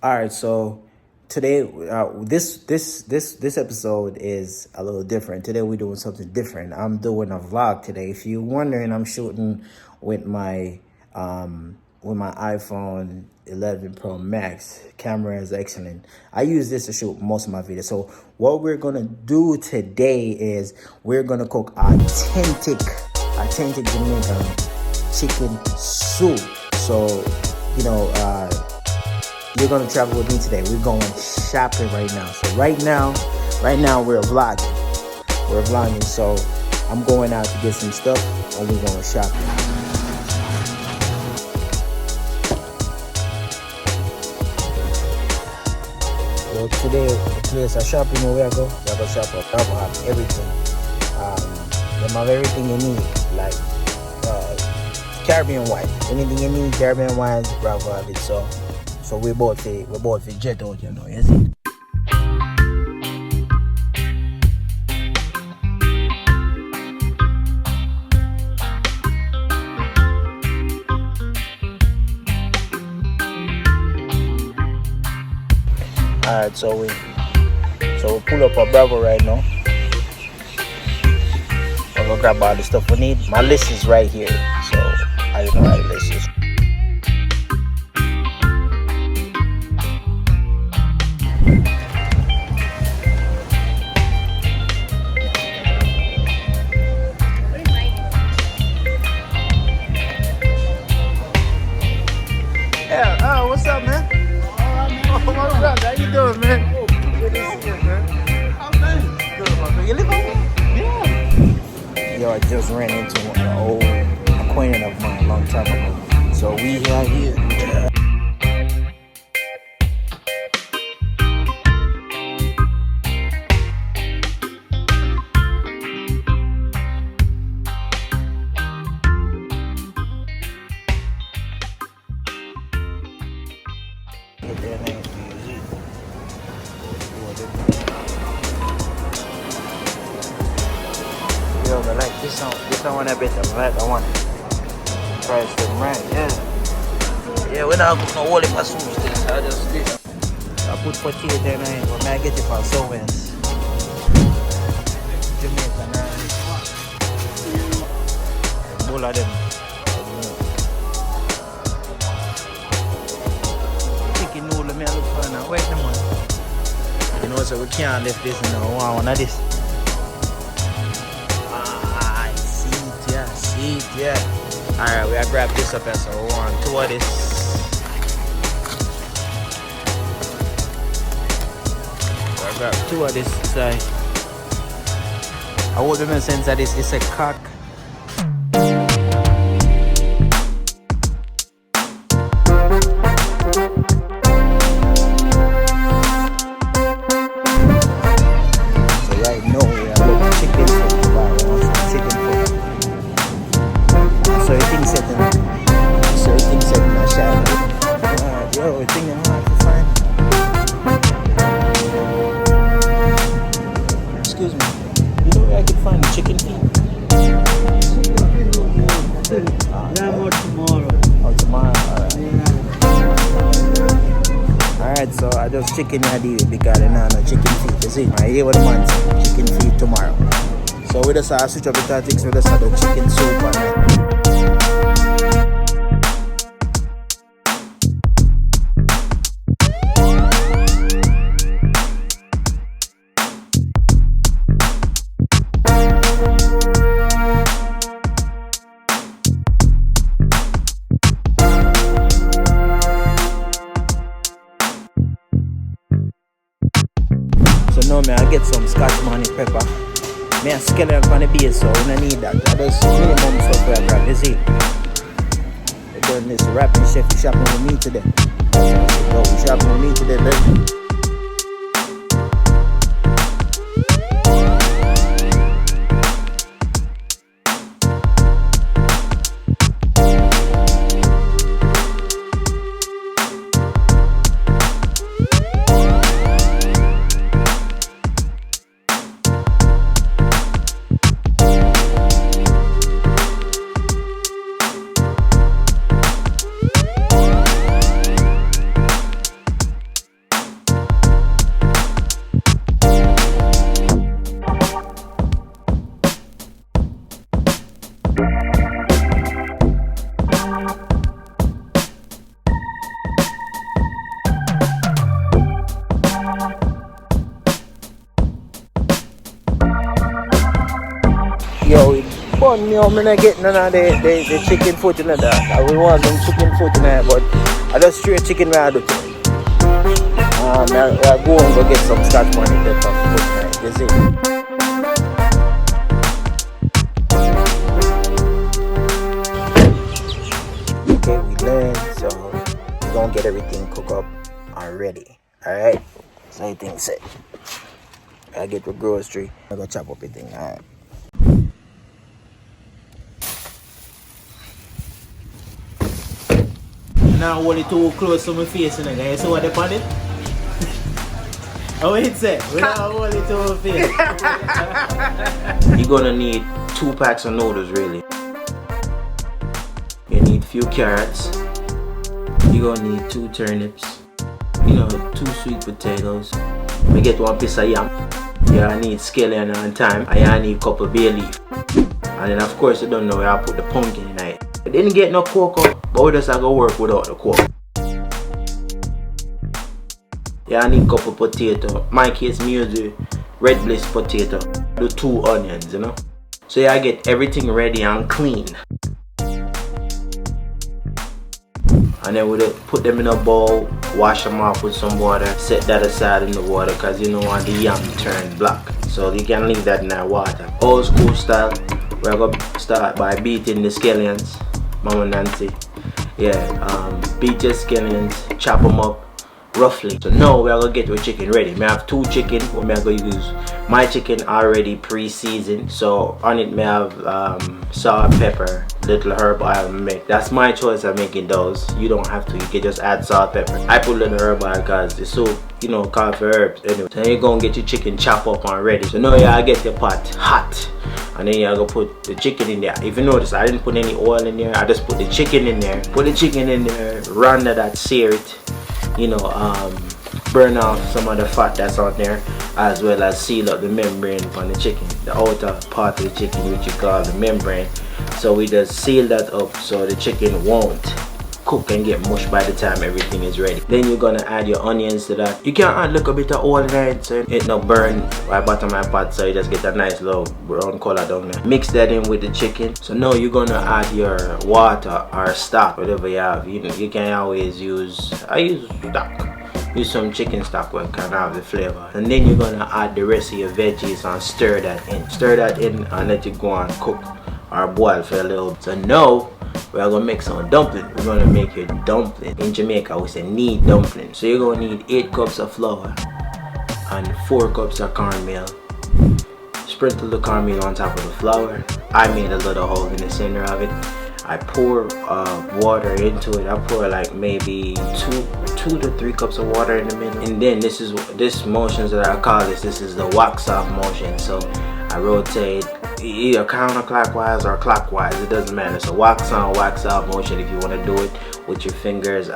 All right, so today, this episode is a little different. Today we're doing something different. I'm doing a vlog today. If you're wondering, I'm shooting with my iPhone 11 Pro Max. Camera is excellent. I use this to shoot most of my videos. So what we're gonna do today is we're gonna cook authentic Jamaican chicken soup. So you're gonna travel with me today. We're going shopping right now. So right now we're vlogging. So I'm going out to get some stuff and we're going shopping. Well, today the place I shopping where I go shop at Bravo have everything. They have everything you need, like Caribbean wine. Anything you need, Caribbean wines, Bravo have it. So we both jet out, you see? Alright, so we pull up our Bravo right now. I'm gonna grab all the stuff we need. My list is right here, so I know how the list is. Yeah, oh, what's up, man? Oh, my God, how you doing, man? Good to see you, man. How's things? Good, my friend. You live over here? Yeah. Yo, I just ran into an old acquaintance of mine a long time ago. So we are here. Yo, but like this one a bit of like I want price them right, yeah. Yeah, we're not going to hold it for soup things, I just this. I put potato there now, but I get it for Sowens. Jamaican bowl of them. Chicken noodle, me I look for now. Wait the man. You know, so we can't leave this in one of this. Yeah. Alright, we gotta grab this up as so we want two of this. I grab two of this side. I would make sense that this is a cock. So right now we are looking chicken foot. So everything's set in a shadow. Yo, everything I'm hard to find. Excuse me. You know where I could find chicken feet? Tomorrow. Oh, tomorrow. Alright, so I just chicken idea because I know no chicken feet. You see, I hear what the man say. Chicken feet tomorrow. So we just switch up the tactics. We just have the chicken soup and so now I get some Scotch money pepper. Me a skeleton on the base, so we don't need that. I just minimum stuff where I grab. You see? We're doing this rapping chef shopping with me today. So we shopping with me today, baby. cornmeal, I'm not getting none of the chicken foot in that. We want some chicken foot in there, but I just straight chicken I do. I go and go get some scotch money pepper foot in there, you see. Okay, we learned, so we're gonna get everything cooked up and ready. Alright? So everything's set. I get the grocery, I go chop up everything. Alright. Now hold it too close to my face, you know, guys. See what they put it? Oh, it say? We don't hold it to my face. You're gonna need 2 packs of noodles, really. You need a few carrots. You're gonna need 2 turnips. You know, 2 sweet potatoes. We get 1 piece of yam. Yeah, I need scallion and thyme. I need a couple bay leaf. And then of course you don't know where I put the pumpkin in it. I didn't get no cocoa, but we just have to work without the cocoa. Yeah, I need a couple potato. My case me use the red bliss potato. The 2 onions, you know. So yeah, I get everything ready and clean. And then we put them in a bowl, wash them off with some water, set that aside in the water because you don't want the yam to turn black. So you can leave that in that water. Old school style, we're going to start by beating the scallions, Mama Nancy. Yeah, beat your scallions, chop them up roughly. So now we're going to get your chicken ready. I have 2 chicken, what I'm going to use. My chicken already pre-seasoned, so on it I have salt, pepper, little herb oil make. That's my choice of making those. You don't have to, you can just add salt, pepper. I put little herb oil because the soup, you know, call for herbs anyway. So then you're gonna get your chicken chopped up and ready. So now you get your pot hot. And then you're gonna put the chicken in there. If you notice, I didn't put any oil in there, I just put the chicken in there. Put the chicken in there, run that, sear it, you know, burn off some of the fat that's on there, as well as seal up the membrane on the chicken, the outer part of the chicken, which you call the membrane. So we just seal that up so the chicken won't cook and get mushed by the time everything is ready. Then you're gonna add your onions to that. You can add a little bit of oil in it so it not burn right bottom of my pot, so you just get a nice little brown color down there. Mix that in with the chicken. So now you're gonna add your water or stock, whatever you have. You know, you can always use, I use stock. Use some chicken stock where it can have the flavor. And then you're gonna add the rest of your veggies and stir that in. Stir that in and let it go and cook or boil for a little bit. So now we're gonna make some dumpling. We're gonna make your dumpling. In Jamaica we say knead dumpling. So you're gonna need 8 cups of flour and 4 cups of cornmeal. Sprinkle the cornmeal on top of the flour. I made a little hole in the center of it. I pour water into it. I pour like maybe 2 to 3 cups of water in the middle. And then this motions that I call this is the wax off motion. So I rotate either counterclockwise or clockwise, it doesn't matter. So wax on, wax off motion if you want to do it with your fingers.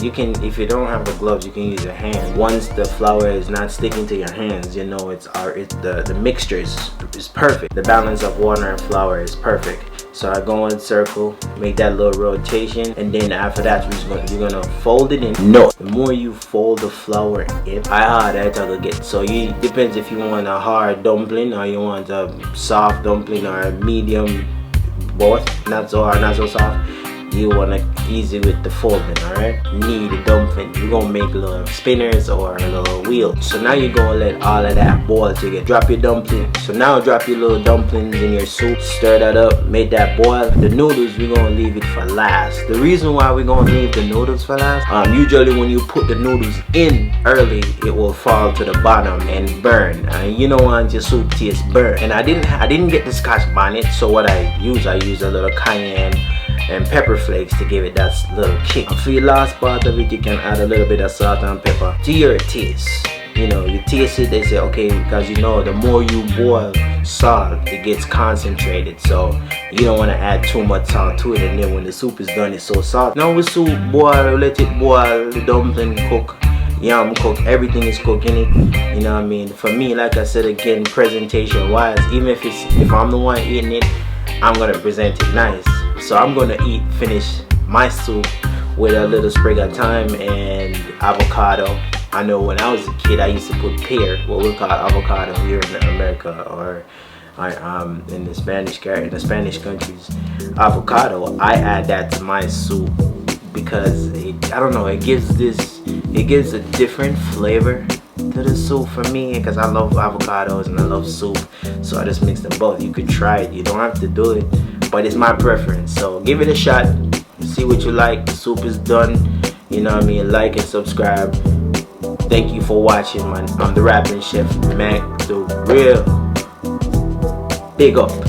You can, if you don't have the gloves, you can use your hand. Once the flour is not sticking to your hands, you know the mixture is perfect. The balance of water and flour is perfect. So I go in circle, make that little rotation, and then after that you're gonna fold it in. No, the more you fold the flour in, I get. So it depends if you want a hard dumpling or you want a soft dumpling or a medium, both, not so hard, not so soft. You want to easy with the folding, alright? Knead a dumpling. You're gonna make little spinners or a little wheel. So now you're gonna let all of that boil together. Drop your dumpling. So now drop your little dumplings in your soup. Stir that up, make that boil. The noodles, we're gonna leave it for last. The reason why we're gonna leave the noodles for last, usually when you put the noodles in early, it will fall to the bottom and burn. And you don't want your soup taste burn. And I didn't get the Scotch bonnet, so what I use a little cayenne and pepper flakes to give it that little kick. And for your last part of it, you can add a little bit of salt and pepper to your taste. You know, you taste it, they say okay, because you know the more you boil salt, it gets concentrated, so you don't want to add too much salt to it, and then when the soup is done, it's so salty. Now with soup, boil, let it boil, the dumpling cook, yam cook, everything is cooking it. You know what I mean? For me, like I said again, presentation wise, even if I'm the one eating it, I'm gonna present it nice. So I'm gonna finish my soup with a little sprig of thyme and avocado. I know when I was a kid, I used to put pear, what we call avocado here in America, or in the Spanish countries, avocado, I add that to my soup because I don't know, it gives a different flavor to the soup for me, because I love avocados and I love soup, so I just mix them both. You could try it, you don't have to do it, but it's my preference. So give it a shot, see what you like. The soup is done, you know what I mean. Like and subscribe. Thank you for watching, man. I'm the rapping chef, Mac, the real big up.